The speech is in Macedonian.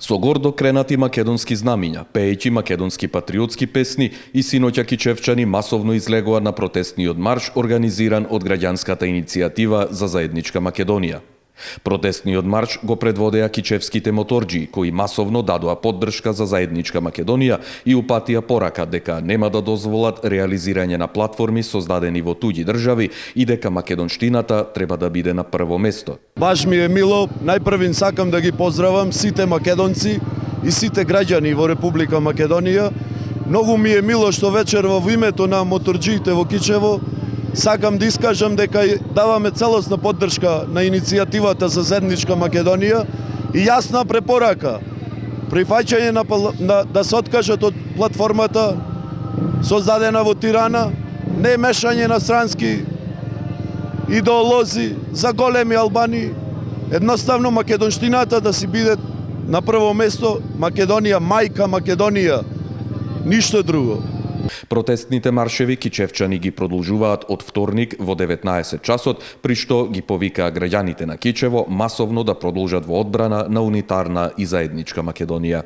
Со гордо кренати македонски знамиња, пеејќи македонски патриотски песни и синоќа кичевчани масовно излегоа на протестниот марш организиран од граѓанската иницијатива за заедничка Македонија. Протестниот марш го предводеа кичевските моторџии, кои масовно дадоа поддршка за заедничка Македонија и упатија порака дека нема да дозволат реализирање на платформи создадени во туѓи држави и дека македонштината треба да биде на прво место. Баш ми е мило, најпрвин сакам да ги поздравам сите македонци и сите граѓани во Република Македонија. Многу ми е мило што вечер во името на моторџиите во Кичево сакам да искажам дека даваме целосна поддршка на иницијативата за заедничка Македонија и јасна препорака. Прифаќање да се откажат од платформата создадена во Тирана, не мешање на странски идеолози за големи Албани, едноставно македонштината да си биде на прво место, Македонија, мајка Македонија, ништо друго. Протестните маршеви кичевчани ги продолжуваат од вторник во 19 часот, при што ги повикаа граѓаните на Кичево масовно да продолжат во одбрана на унитарна и заедничка Македонија.